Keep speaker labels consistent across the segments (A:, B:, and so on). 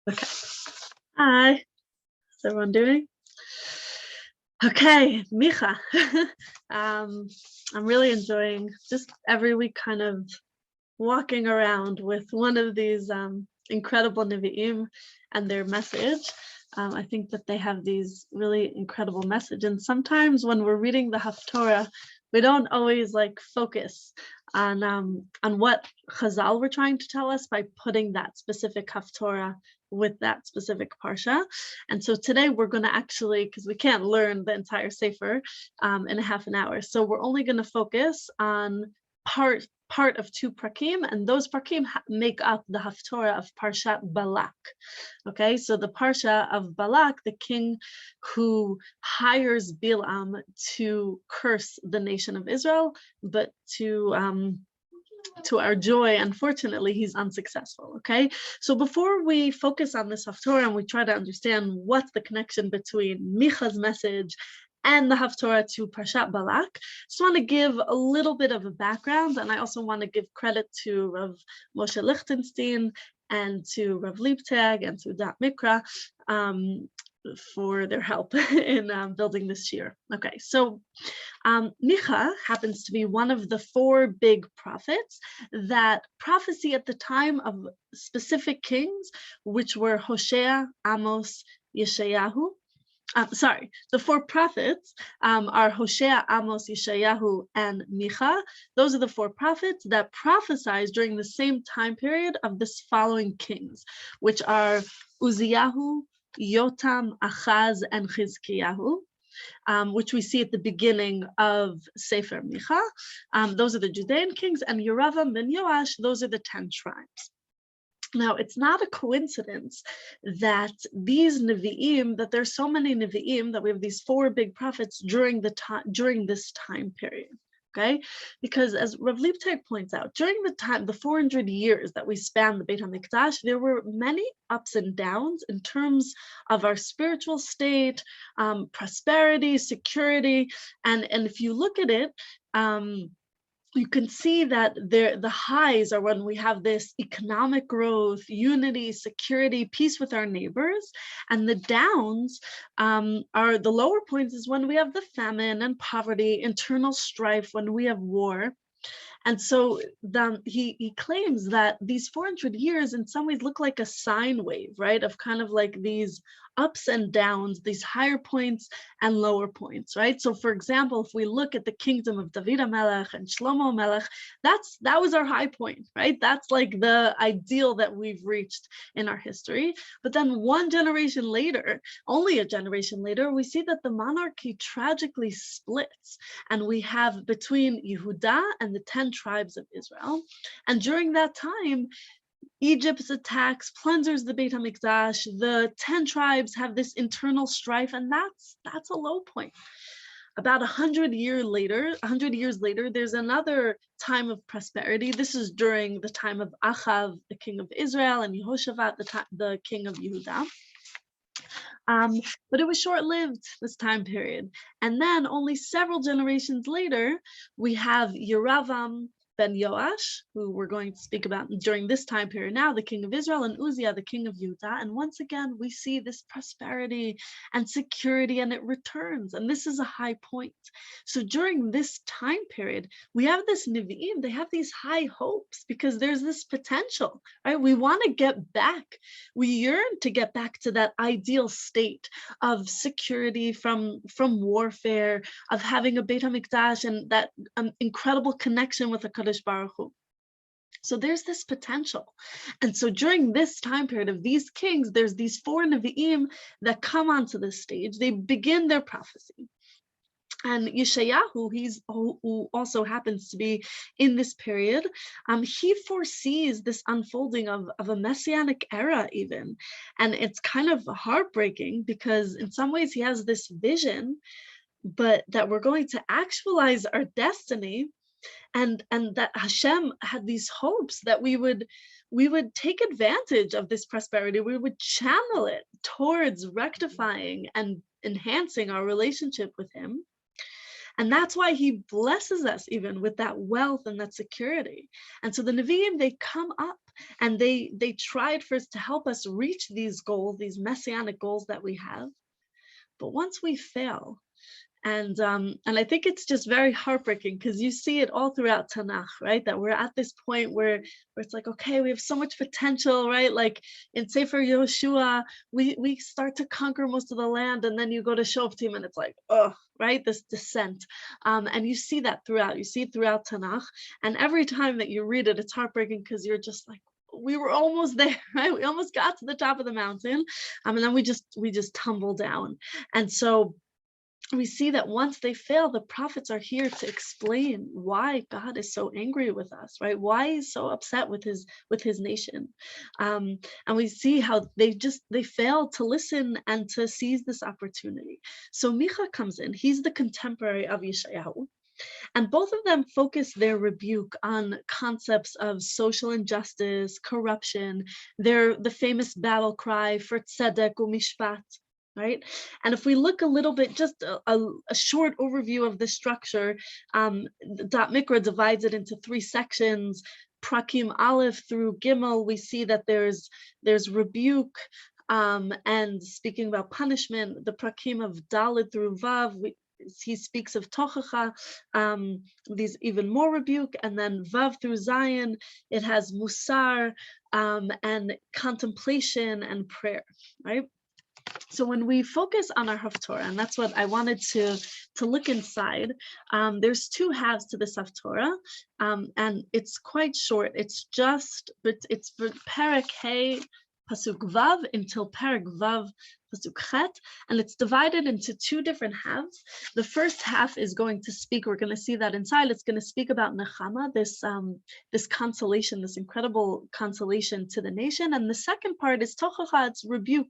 A: Okay. Hi. How's everyone doing? Okay, Micha. I'm really enjoying just every week kind of walking around with one of these incredible Nevi'im and their message. I think that they have these really incredible message. And sometimes when we're reading the Haftorah, we don't always like focus on what Chazal were trying to tell us by putting that specific Haftorah with that specific parsha. And so today we're going to actually, because we can't learn the entire Sefer in a half an hour, so we're only going to focus on part of two prakim, and those prakim make up the Haftorah of Parshat Balak. Okay, so the Parsha of Balak, the king who hires Bilam to curse the nation of Israel, but to our joy, unfortunately, he's unsuccessful. Okay, so before we focus on this Haftorah and we try to understand what's the connection between Micha's message and the Haftorah to Parshat Balak, just want to give a little bit of a background, and I also want to give credit to Rav Moshe Lichtenstein and to Rav Liebtag and to Dat Mikra for their help in building this year. Okay, so Micha happens to be one of the four big prophets that prophecy at the time of specific kings, which were Hosea, Amos, Yeshayahu. The four prophets are Hosea, Amos, Yeshayahu, and Micha. Those are the four prophets that prophesied during the same time period of this following kings, which are Uzziyahu, Yotam, Achaz, and Chizkiyahu. Which we see at the beginning of Sefer Micha. Those are the Judean kings, and Yeravam ben Yoash, those are the 10 tribes. Now, it's not a coincidence that these Nevi'im, that there's so many Nevi'im, that we have these four big prophets during this time period. Okay, because as Rav Liebtag points out, during the 400 years that we span the Beit HaMikdash, there were many ups and downs in terms of our spiritual state, prosperity, security, and if you look at it, you can see that the highs are when we have this economic growth, unity, security, peace with our neighbors, and the downs are the lower points is when we have the famine and poverty, internal strife, when we have war. And so he claims that these 400 years in some ways look like a sine wave, right? Of kind of like these ups and downs, these higher points and lower points, right? So for example, if we look at the kingdom of David HaMelech and Shlomo HaMelech, that was our high point, right? That's like the ideal that we've reached in our history. But then one generation later, only a generation later, we see that the monarchy tragically splits, and we have between Yehuda and the 10 tribes of Israel. And during that time, Egypt's attacks plunders the Beit HaMikdash. The 10 tribes have this internal strife, and that's a low point. About 100 years later, there's another time of prosperity. This is during the time of Achav, the king of Israel, and Yehoshaphat, the king of Yehuda. But it was short-lived, this time period. And then only several generations later, we have Yeravam ben Yoash, who we're going to speak about during this time period now, the king of Israel, and Uzziah, the king of Judah. And once again, we see this prosperity and security, and it returns. And this is a high point. So during this time period, we have this Nevi'im, they have these high hopes because there's this potential, right? We want to get back. We yearn to get back to that ideal state of security from warfare, of having a Beit HaMikdash and that incredible connection with the Kadosh Baruch Hu. So there's this potential. And so during this time period of these kings, there's these four Nevi'im that come onto this stage. They begin their prophecy. And Yeshayahu, who also happens to be in this period, he foresees this unfolding of a messianic era even. And it's kind of heartbreaking because in some ways he has this vision, but that we're going to actualize our destiny, and that Hashem had these hopes that we would take advantage of this prosperity. We would channel it towards rectifying and enhancing our relationship with him. And that's why he blesses us even with that wealth and that security. And so the Nevi'im, they come up and they tried first to help us reach these goals, these messianic goals that we have. But once we fail, and I think it's just very heartbreaking because you see it all throughout Tanakh, right? That we're at this point where it's like, okay, we have so much potential, right? Like in Sefer Yehoshua, we start to conquer most of the land, and then you go to Shoftim, and it's like, oh, right, this descent. And you see that throughout. You see it throughout Tanakh, and every time that you read it, it's heartbreaking because you're just like, we were almost there, right? We almost got to the top of the mountain, and then we just tumble down. And so we see that once they fail, the prophets are here to explain why God is so angry with us, right? Why he's so upset with his nation. And we see how they fail to listen and to seize this opportunity. So Micha comes in, he's the contemporary of Yeshayahu. And both of them focus their rebuke on concepts of social injustice, corruption, the famous battle cry for tzedek u'mishpat, right? And if we look a little bit, just a short overview of the structure, Dot Mikra divides it into 3 sections. Prakim Aleph through Gimel, we see that there's rebuke, and speaking about punishment. The Prakim of Daled through Vav, he speaks of Tochacha, these even more rebuke, and then Vav through Zion, it has Musar, and contemplation and prayer, right? So when we focus on our Haftorah, and that's what I wanted to look inside, there's 2 halves to this Haftorah, and it's quite short. It's Perek Hey Pasuk Vav until Perek Vav Pasuk Chet, and it's divided into 2 different halves. The first half is going to speak, we're going to see that inside, it's going to speak about Nechama, this consolation, this incredible consolation to the nation, and the second part is Tochacha, it's rebuke.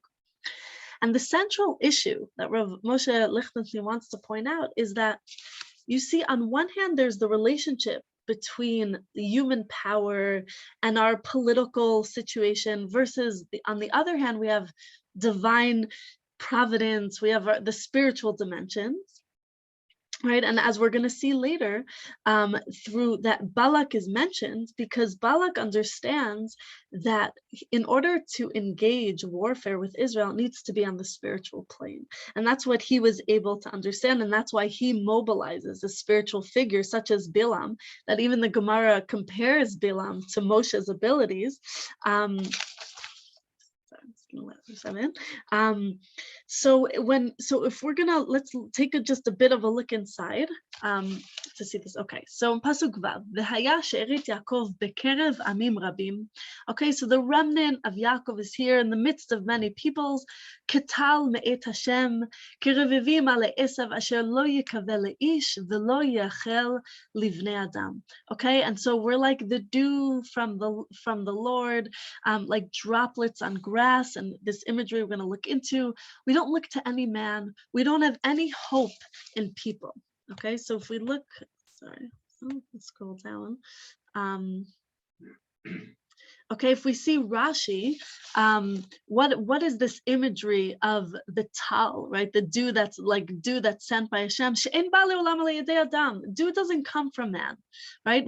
A: And the central issue that Rav Moshe Lichtenstein wants to point out is that you see, on one hand, there's the relationship between the human power and our political situation versus, on the other hand, we have divine providence, we have the spiritual dimensions. Right, and as we're going to see later, through that, Balak is mentioned because Balak understands that in order to engage warfare with Israel, it needs to be on the spiritual plane, and that's what he was able to understand, and that's why he mobilizes a spiritual figure such as Bilam. That even the Gemara compares Bilam to Moshe's abilities. So if we're gonna, let's take just a bit of a look inside to see this. Okay, so in Pasuk Vav, V'haya she'erit Yaakov bekerev amim rabim. Okay, so the remnant of Yaakov is here in the midst of many peoples. Ketal me'et Hashem, kerevivim ale Esav asher lo yikaveh le'ish v'lo yachel livnei adam. Okay, and so we're like the dew from the Lord, like droplets on grass, and this imagery we're going to look into. We don't look to any man. We don't have any hope in people. Okay, so if we look, let's scroll down. Okay, if we see Rashi, what is this imagery of the tal, right? The dew that's sent by Hashem. Dew doesn't come from man, right?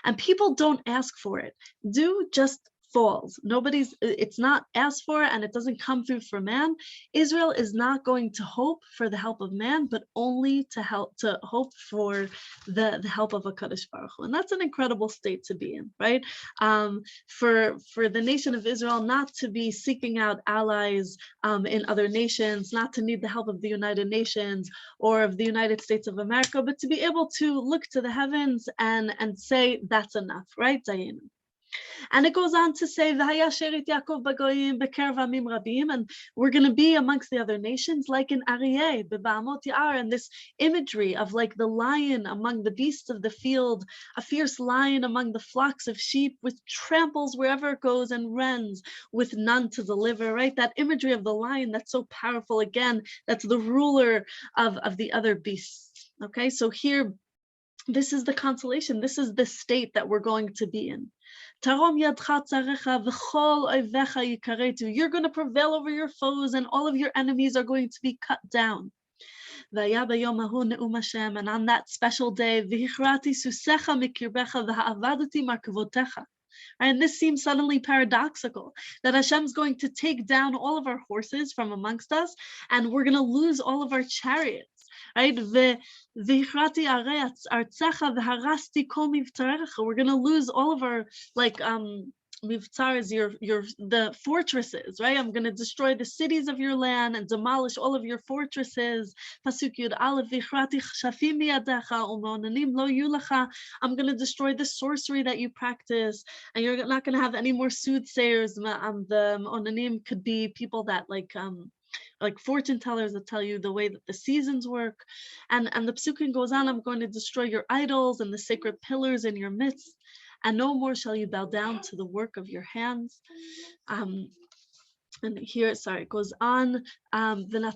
A: And people don't ask for it. Dew just falls. It's not asked for, and it doesn't come through for man. Israel is not going to hope for the help of man, but only to hope for the help of HaKadosh Baruch Hu. And that's an incredible state to be in, right? For the nation of Israel not to be seeking out allies in other nations, not to need the help of the United Nations or of the United States of America, but to be able to look to the heavens and say, that's enough, right? Dayenu. And it goes on to say, and we're going to be amongst the other nations, like in Aryeh, B'Ba'amot Ya'ar, and this imagery of like the lion among the beasts of the field, a fierce lion among the flocks of sheep, which tramples wherever it goes and rends with none to deliver, right? That imagery of the lion that's so powerful, again, that's the ruler of the other beasts. Okay, so here, This is the consolation. This is the state that we're going to be in. You're going to prevail over your foes, and all of your enemies are going to be cut down. And on that special day, and this seems suddenly paradoxical, that Hashem's going to take down all of our horses from amongst us, and we're going to lose all of our chariots. Right? We're going to lose all of our, mivtzar is the fortresses, right? I'm going to destroy the cities of your land and demolish all of your fortresses. Pasuk Yud Aleph, I'm going to destroy the sorcery that you practice, and you're not going to have any more soothsayers. The onanim could be people that like fortune tellers that tell you the way that the seasons work. And the psukim goes on, I'm going to destroy your idols and the sacred pillars in your midst, and no more shall you bow down to the work of your hands. And here, it goes on. I'm going to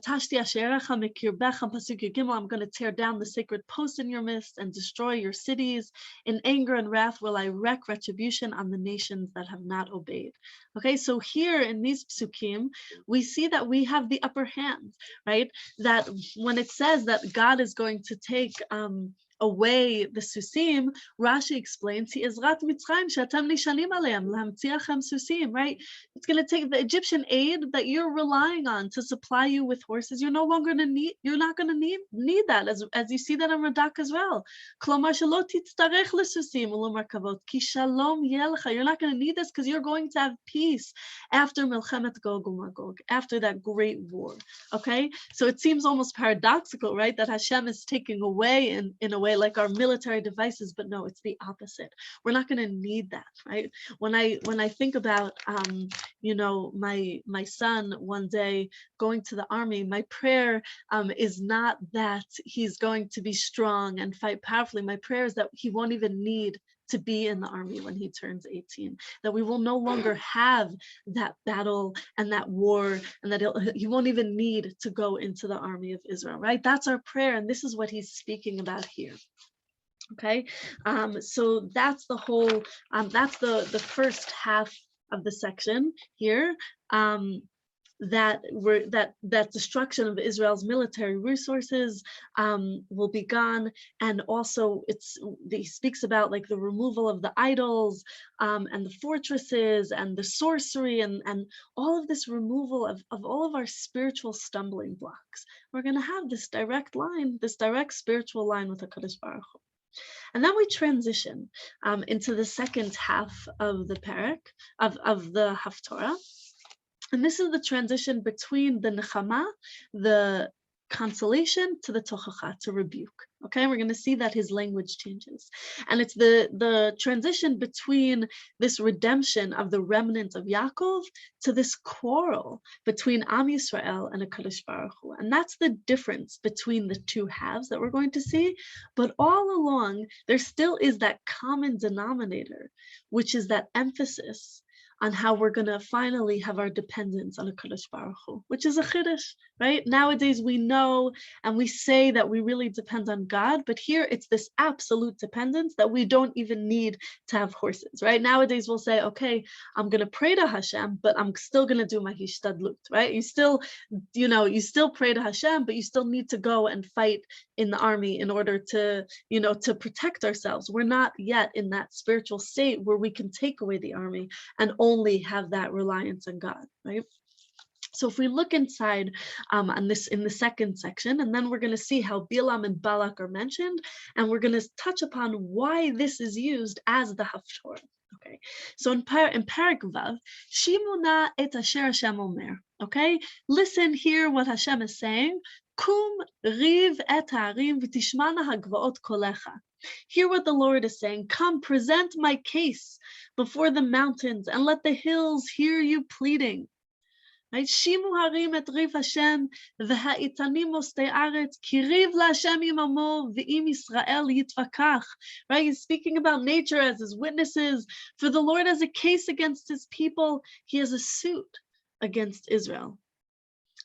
A: tear down the sacred posts in your midst and destroy your cities. In anger and wrath will I wreak retribution on the nations that have not obeyed. Okay, so here in these psukim, we see that we have the upper hand, right? That when it says that God is going to take away the susim, Rashi explains, he is right? It's going to take the Egyptian aid that you're relying on to supply you with horses. You're not going to need that, as you see that in Radak as well. You're not going to need this because you're going to have peace after Milchemet Gog uMagog, after that great war. Okay, so it seems almost paradoxical, right, that Hashem is taking away in a way like our military devices, but no, it's the opposite. We're not going to need that, right? When I think about my son one day going to the army, my prayer is not that he's going to be strong and fight powerfully. My prayer is that he won't even need to be in the army when he turns 18, that we will no longer have that battle and that war, and that he won't even need to go into the army of Israel, right? That's our prayer, and this is what he's speaking about here. Okay, so that's the whole, that's the first half of the section here. That destruction of Israel's military resources will be gone, and also he speaks about like the removal of the idols and the fortresses and the sorcery and all of this removal of all of our spiritual stumbling blocks. We're going to have this direct spiritual line with HaKadosh Baruch Hu. And then we transition into the second half of the parak of the Haftorah. And this is the transition between the nechama, the consolation, to the tochacha, to rebuke. Okay, we're going to see that his language changes. And it's the transition between this redemption of the remnant of Yaakov to this quarrel between Am Yisrael and HaKadosh Baruch Hu. And that's the difference between the two halves that we're going to see. But all along, there still is that common denominator, which is that emphasis on how we're going to finally have our dependence on HaKadosh Baruch Hu, which is a chiddush, right? Nowadays we know and we say that we really depend on God, but here it's this absolute dependence that we don't even need to have horses, right? Nowadays we'll say, okay, I'm going to pray to Hashem, but I'm still going to do my hishtadlut, right? You still pray to Hashem, but you still need to go and fight in the army in order to protect ourselves. We're not yet in that spiritual state where we can take away the army and only have that reliance on God, right? So if we look inside on this in the second section, and then we're going to see how Bilam and Balak are mentioned, and we're going to touch upon why this is used as the Haftorah. Okay, so in Parak Vav, Shimuna et asher Hashem omer. Okay, listen, hear what Hashem is saying. Kum riv et harim v'tishmana hagvaot kolecha. Hear what the Lord is saying. Come, present my case before the mountains, and let the hills hear you pleading. Right? Shimu harim et riv Hashem v'ha'itanim mostei aretz ki riv la'Hashem imamo v'im Yisrael yitvakach. Right? He's speaking about nature as his witnesses. For the Lord has a case against his people. He has a suit against Israel.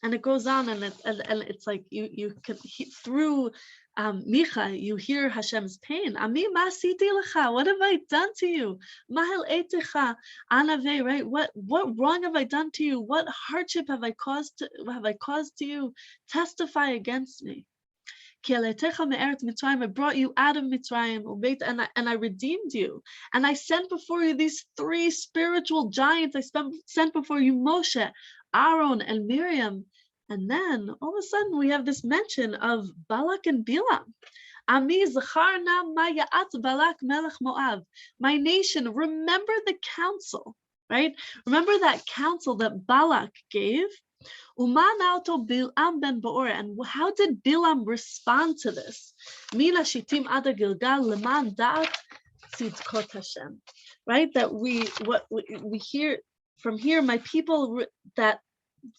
A: And it goes on, and it's like you can through Micha, you hear Hashem's pain. Ami ma asiti lecha? What have I done to you? Ma hal'etecha anave, right? What wrong have I done to you? What hardship have I caused to you? Testify against me. Ki aletecha me'eret Mitzrayim, I brought you out of Mitzrayim, and I redeemed you. And I sent before you these 3 spiritual giants. I sent before you Moshe, Aaron, and Miriam. And then all of a sudden we have this mention of Balak and Bilam. Ami zacharna ma ya'at Balak melech Moab. My nation, remember the counsel, right? Remember that counsel that Balak gave. Umanauto Bilam ben Beor, and how did Bilam respond to this? Mina shitim ada Gilgal leman da'at tzidkot Hashem, right? That we hear from here, my people, that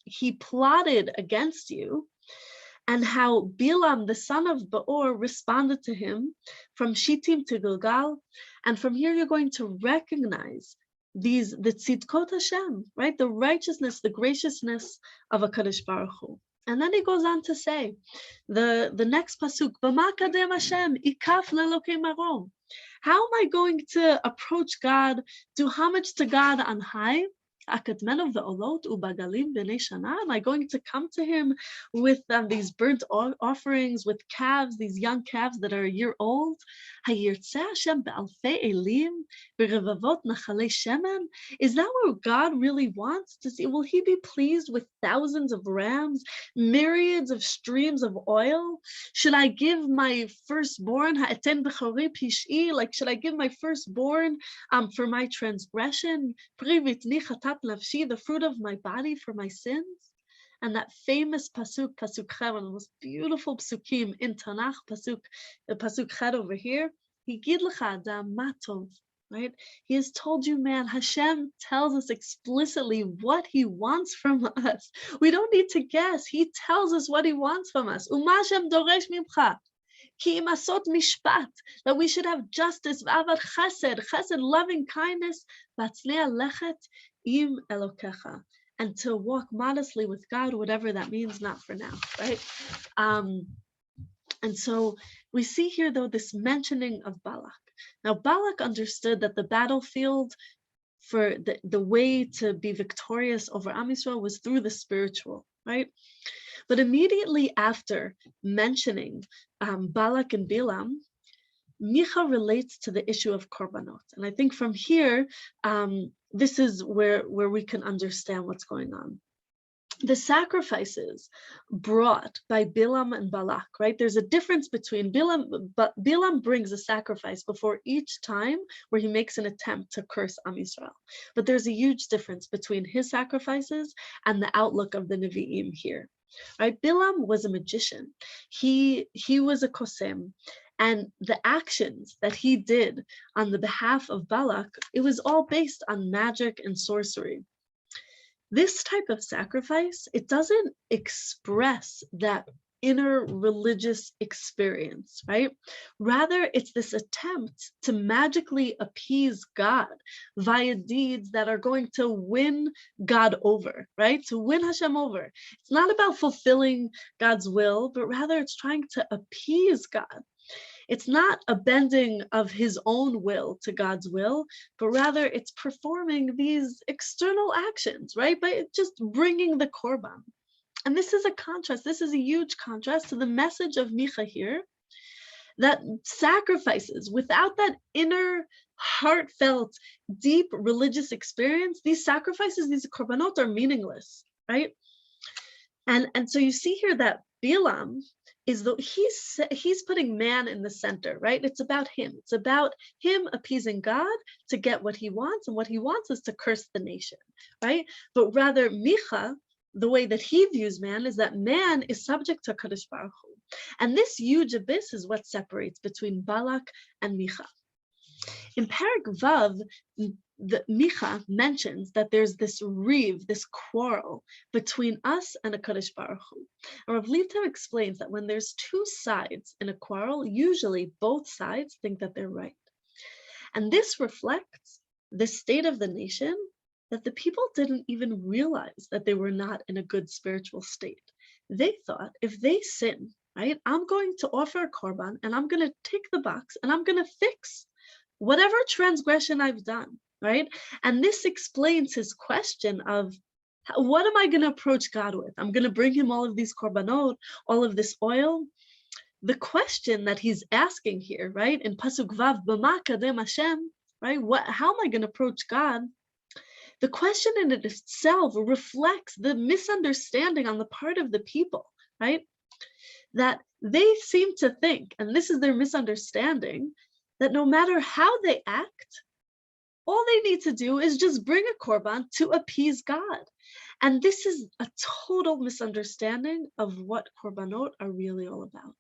A: he plotted against you, and how Bilam, the son of Beor, responded to him from Shittim to Gilgal. And from here, you're going to recognize the tzidkot Hashem, right? The righteousness, the graciousness of HaKadosh Baruch Hu. And then he goes on to say, the next pasuk, B'ma kadem Hashem, ikaf lelokei marom. How am I going to approach God, do homage to God on high? Am I going to come to him with these burnt offerings, with calves, these young calves that are a year old? Is that what God really wants to see? Will he be pleased with thousands of rams, myriads of streams of oil? Should I give my firstborn, like should I give my firstborn for my transgression? The fruit of my body for my sins? And that famous pasuk Chet, one of the most beautiful pasukim in Tanakh, pasuk Chet over here, Higid lecha adam ma tov, right? He has told you, man, Hashem tells us explicitly what he wants from us. We don't need to guess. He tells us what he wants from us. Uma Hashem doresh mimcha. Ki imasot mishpat, that we should have justice, v'avad chesed, loving kindness, v'atzliya lechet im elokecha, and to walk modestly with God, whatever that means, not for now, right? And so we see here, though, this mentioning of Balak. Now, Balak understood that the battlefield for the way to be victorious over Am Yisrael was through the spiritual, right? But immediately after mentioning Balak and Bilam, Micha relates to the issue of korbanot. And I think from here, this is where we can understand what's going on. The sacrifices brought by Bilam and Balak, right? There's a difference between but Bilam brings a sacrifice before each time where he makes an attempt to curse Am Yisrael. But there's a huge difference between his sacrifices and the outlook of the Nevi'im here, right? Bilam was a magician. He was a kosem. And the actions that he did on the behalf of Balak, it was all based on magic and sorcery. This type of sacrifice, it doesn't express that inner religious experience, right? Rather, it's this attempt to magically appease God via deeds that are going to win God over, right? To win Hashem over. It's not about fulfilling God's will, but rather it's trying to appease God. It's not a bending of his own will to God's will, but rather it's performing these external actions, right? By just bringing the korban. And this is a contrast. This is a huge contrast to the message of Micha here, that sacrifices without that inner, heartfelt, deep religious experience, these sacrifices, these korbanot are meaningless, right? And so you see here that Bilam is he's putting man in the center, right? It's about him. It's about him appeasing God to get what he wants, and what he wants is to curse the nation, right? But rather, Micha, the way that he views man is that man is subject to Kadosh Baruch Hu. And this huge abyss is what separates between Balak and Micha. In Perek Vav, the Micha mentions that there's this riv, this quarrel between us and a Kadosh Baruch Hu. And Rav Leibtav explains that when there's two sides in a quarrel, usually both sides think that they're right. And this reflects the state of the nation, that the people didn't even realize that they were not in a good spiritual state. They thought if they sin, right? I'm going to offer a korban and I'm going to tick the box and I'm going to fix whatever transgression I've done, right? And this explains his question of what am I going to approach God with? I'm going to bring him all of these korbanot, all of this oil. The question that he's asking here, right, in Pasuk Vav, B'ma kadem Hashem, right? How am I going to approach God? The question in it itself reflects the misunderstanding on the part of the people, right? That they seem to think, and this is their misunderstanding, that no matter how they act, all they need to do is just bring a korban to appease God. And this is a total misunderstanding of what korbanot are really all about.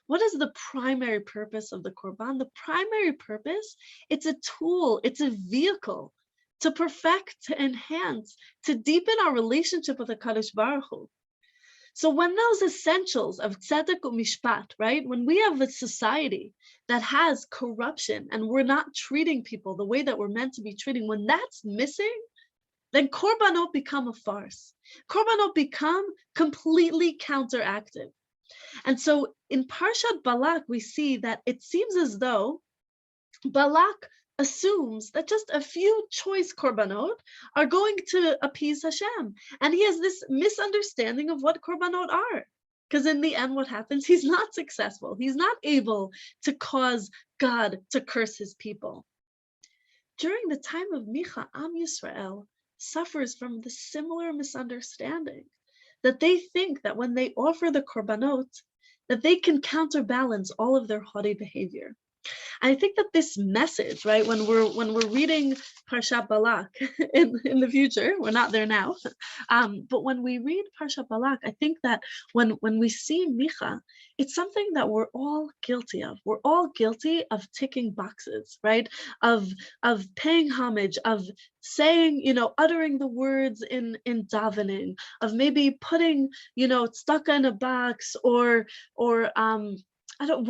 A: What is the primary purpose of the korban? The primary purpose, it's a tool, it's a vehicle to perfect, to enhance, to deepen our relationship with the Kadosh Baruch Hu. So when those essentials of tzedek u'mishpat, right, when we have a society that has corruption and we're not treating people the way that we're meant to be treating, when that's missing, then korbanot become a farce. Korbanot become completely counteractive. And so in Parshat Balak, we see that it seems as though Balak assumes that just a few choice korbanot are going to appease Hashem. And he has this misunderstanding of what korbanot are. Because in the end, what happens? He's not successful. He's not able to cause God to curse his people. During the time of Micha, Am Yisrael suffers from the similar misunderstanding, that they think that when they offer the korbanot, that they can counterbalance all of their haughty behavior. I think that this message, right, when we're reading Parshat Balak in the future, we're not there now, but when we read Parshat Balak, I think that when we see Micha, it's something that we're all guilty of. We're all guilty of ticking boxes, right? Of paying homage, of saying, uttering the words in davening, of maybe putting, tzedakah in a box, or I don't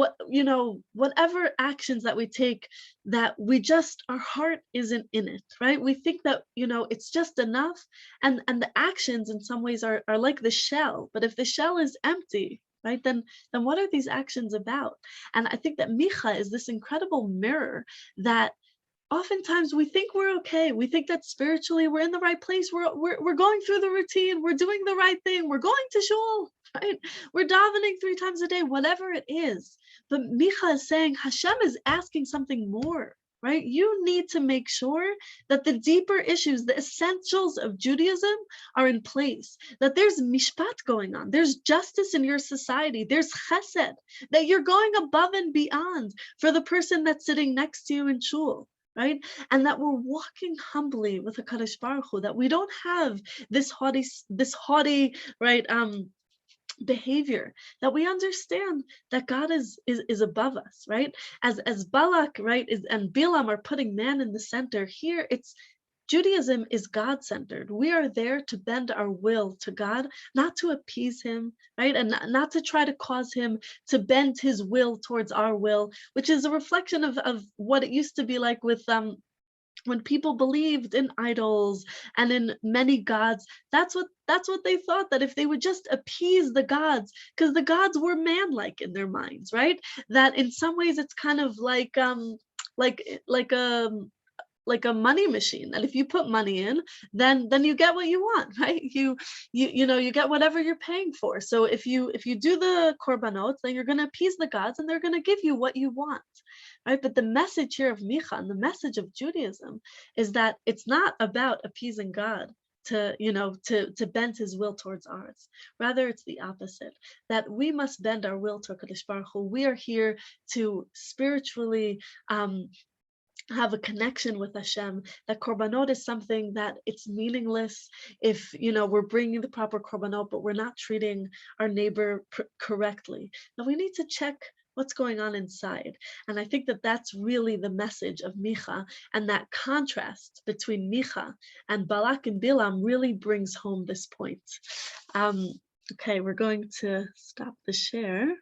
A: whatever actions that we take, that we just, our heart isn't in it, right? We think that it's just enough, and the actions in some ways are like the shell, but if the shell is empty, right, then what are these actions about? And I think that Micha is this incredible mirror that oftentimes we think we're okay. We think that spiritually we're in the right place. We're going through the routine. We're doing the right thing. We're going to shul, right? We're davening 3 times a day, whatever it is. But Micha is saying Hashem is asking something more, right? You need to make sure that the deeper issues, the essentials of Judaism are in place, that there's mishpat going on. There's justice in your society. There's chesed, that you're going above and beyond for the person that's sitting next to you in shul. Right? And that we're walking humbly with a Kadosh Baruch Hu, that we don't have this haughty, right, behavior, that we understand that God is above us, right? As Balak, right, and Bilam are putting man in the center, here it's Judaism is God-centered. We are there to bend our will to God, not to appease him, right? And not to try to cause him to bend his will towards our will, which is a reflection of what it used to be like with when people believed in idols and in many gods. That's what they thought, that if they would just appease the gods, because the gods were man-like in their minds, right? That in some ways it's kind of like a money machine, that if you put money in, then you get what you want, right? You get whatever you're paying for. So if you do the korbanot, then you're going to appease the gods and they're going to give you what you want, right? But the message here of Micha and the message of Judaism is that it's not about appeasing God to bend his will towards ours. Rather, it's the opposite, that we must bend our will to Kadosh Baruch Hu. We are here to spiritually have a connection with Hashem. That korbanot is something that it's meaningless if we're bringing the proper korbanot, but we're not treating our neighbor correctly. Now we need to check what's going on inside, and I think that that's really the message of Micha, and that contrast between Micha and Balak and Bilam really brings home this point. Okay, we're going to stop the share.